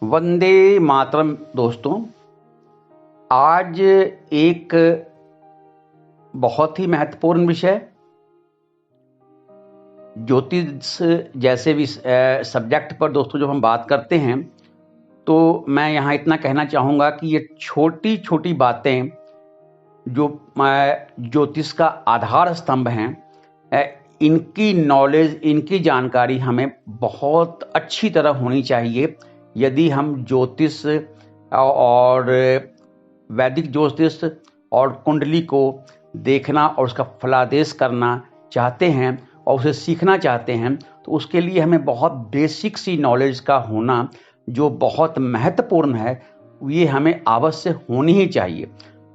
वंदे मातरम दोस्तों। आज एक बहुत ही महत्वपूर्ण विषय ज्योतिष जैसे भी सब्जेक्ट पर दोस्तों जब हम बात करते हैं तो मैं यहाँ इतना कहना चाहूँगा कि ये छोटी छोटी बातें जो ज्योतिष का आधार स्तंभ हैं, इनकी नॉलेज, इनकी जानकारी हमें बहुत अच्छी तरह होनी चाहिए यदि हम ज्योतिष और वैदिक ज्योतिष और कुंडली को देखना और उसका फलादेश करना चाहते हैं और उसे सीखना चाहते हैं, तो उसके लिए हमें बहुत बेसिक सी नॉलेज का होना जो बहुत महत्वपूर्ण है, ये हमें अवश्य होनी ही चाहिए।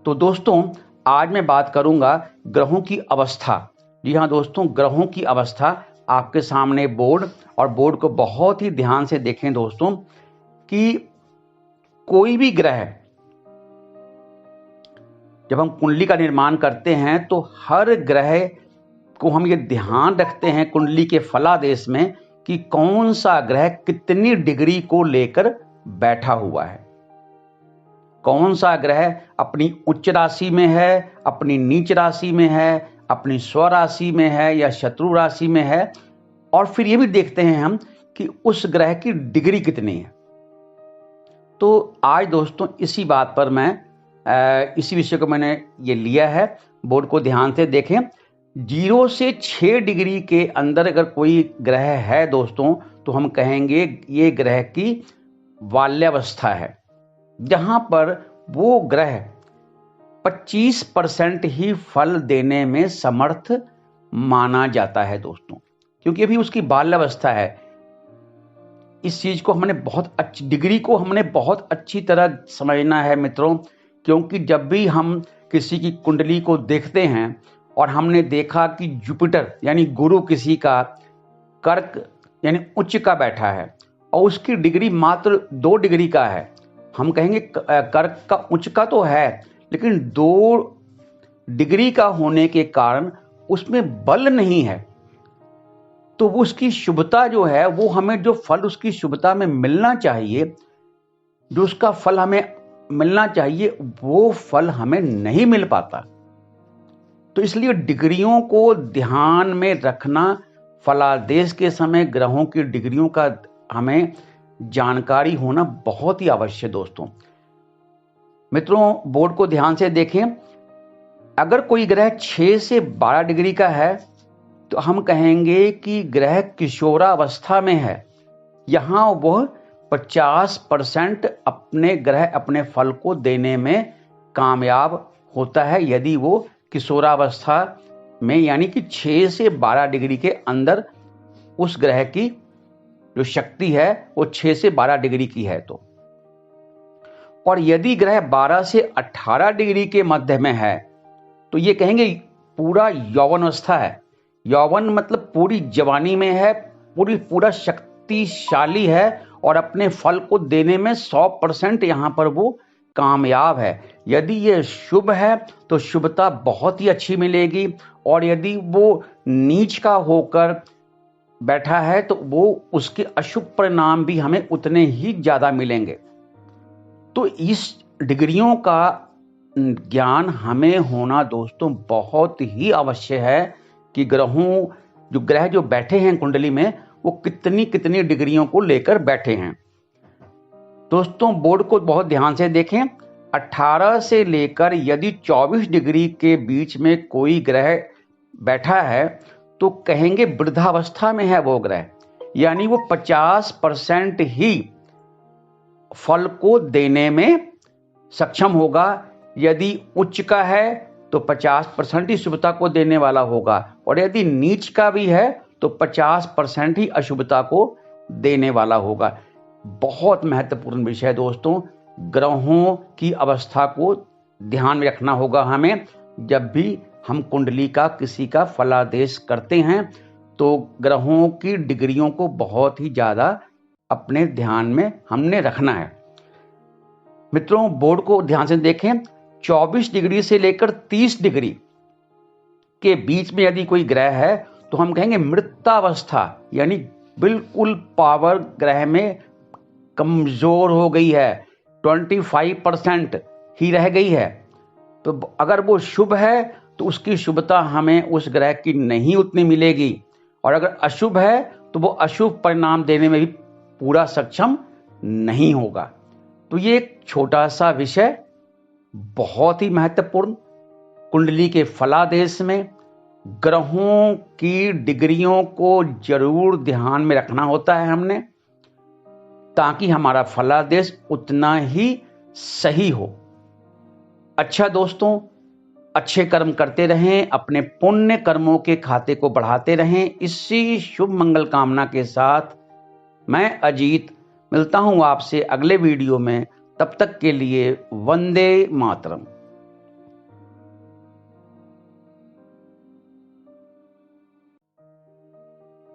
तो दोस्तों, आज मैं बात करूंगा ग्रहों की अवस्था। जी हाँ दोस्तों, ग्रहों की अवस्था आपके सामने बोर्ड, और बोर्ड को बहुत ही ध्यान से देखें दोस्तों कि कोई भी ग्रह, जब हम कुंडली का निर्माण करते हैं तो हर ग्रह को हम ये ध्यान रखते हैं कुंडली के फलादेश में कि कौन सा ग्रह कितनी डिग्री को लेकर बैठा हुआ है, कौन सा ग्रह अपनी उच्च राशि में है, अपनी नीच राशि में है, अपनी स्व राशि में है या शत्रु राशि में है, और फिर ये भी देखते हैं हम कि उस ग्रह की डिग्री कितनी है। तो आज दोस्तों इसी बात पर मैं इसी विषय को मैंने ये लिया है। बोर्ड को ध्यान से देखें। 0 से 6 डिग्री के अंदर अगर कोई ग्रह है दोस्तों, तो हम कहेंगे ये ग्रह की बाल्यावस्था है, जहां पर वो ग्रह 25% ही फल देने में समर्थ माना जाता है दोस्तों, क्योंकि अभी उसकी बाल्यावस्था है। इस चीज को हमने बहुत अच्छी डिग्री को हमने बहुत अच्छी तरह समझना है मित्रों, क्योंकि जब भी हम किसी की कुंडली को देखते हैं और हमने देखा कि जुपिटर यानी गुरु किसी का कर्क यानी उच्च का बैठा है और उसकी डिग्री मात्र 2 डिग्री का है, हम कहेंगे कर्क का उच्च का तो है, लेकिन 2 डिग्री का होने के कारण उसमें बल नहीं है, तो वो उसकी शुभता जो है, वो हमें जो फल उसकी शुभता में मिलना चाहिए, जो उसका फल हमें मिलना चाहिए, वो फल हमें नहीं मिल पाता। तो इसलिए डिग्रियों को ध्यान में रखना, फलादेश के समय ग्रहों की डिग्रियों का हमें जानकारी होना बहुत ही आवश्यक दोस्तों। मित्रों, बोर्ड को ध्यान से देखें। अगर कोई ग्रह 6 से 12 डिग्री का है तो हम कहेंगे कि ग्रह किशोरावस्था में है। यहां वह 50% अपने ग्रह अपने फल को देने में कामयाब होता है, यदि वो किशोरावस्था में यानी कि 6 से 12 डिग्री के अंदर उस ग्रह की जो शक्ति है वो 6 से 12 डिग्री की है तो। और यदि ग्रह 12 से 18 डिग्री के मध्य में है तो ये कहेंगे पूरा यौवनावस्था है। यौवन मतलब पूरी जवानी में है, पूरा शक्तिशाली है और अपने फल को देने में 100% यहां पर वो कामयाब है। यदि ये शुभ है तो शुभता बहुत ही अच्छी मिलेगी, और यदि वो नीच का होकर बैठा है तो वो उसके अशुभ परिणाम भी हमें उतने ही ज्यादा मिलेंगे। तो इस डिग्रियों का ज्ञान हमें होना दोस्तों बहुत ही आवश्यक है कि ग्रह जो बैठे हैं कुंडली में, वो कितनी कितनी डिग्रियों को लेकर बैठे हैं। दोस्तों, बोर्ड को बहुत ध्यान से देखें। 18 से लेकर यदि 24 डिग्री के बीच में कोई ग्रह बैठा है तो कहेंगे वृद्धावस्था में है वो ग्रह, यानी वो 50% ही फल को देने में सक्षम होगा। यदि उच्च का है तो 50% ही शुभता को देने वाला होगा, और यदि नीच का भी है तो 50% ही अशुभता को देने वाला होगा। बहुत महत्वपूर्ण विषय दोस्तों, ग्रहों की अवस्था को ध्यान में रखना होगा हमें। जब भी हम कुंडली का किसी का फलादेश करते हैं तो ग्रहों की डिग्रियों को बहुत ही ज्यादा अपने ध्यान में हमने रखना है। मित्रों, बोर्ड को ध्यान से देखें। 24 डिग्री से लेकर 30 डिग्री के बीच में यदि कोई ग्रह है तो हम कहेंगे मृतावस्था, यानी बिल्कुल पावर ग्रह में कमजोर हो गई है, 25% ही रह गई है। तो अगर वो शुभ है तो उसकी शुभता हमें उस ग्रह की नहीं उतनी मिलेगी, और अगर अशुभ है तो वो अशुभ परिणाम देने में भी पूरा सक्षम नहीं होगा। तो ये एक छोटा सा विषय, बहुत ही महत्वपूर्ण, कुंडली के फलादेश में ग्रहों की डिग्रियों को जरूर ध्यान में रखना होता है हमने, ताकि हमारा फलादेश उतना ही सही हो। अच्छा दोस्तों, अच्छे कर्म करते रहें, अपने पुण्य कर्मों के खाते को बढ़ाते रहें। इसी शुभ मंगल कामना के साथ मैं अजीत मिलता हूं आपसे अगले वीडियो में। तब तक के लिए वंदे मातरम।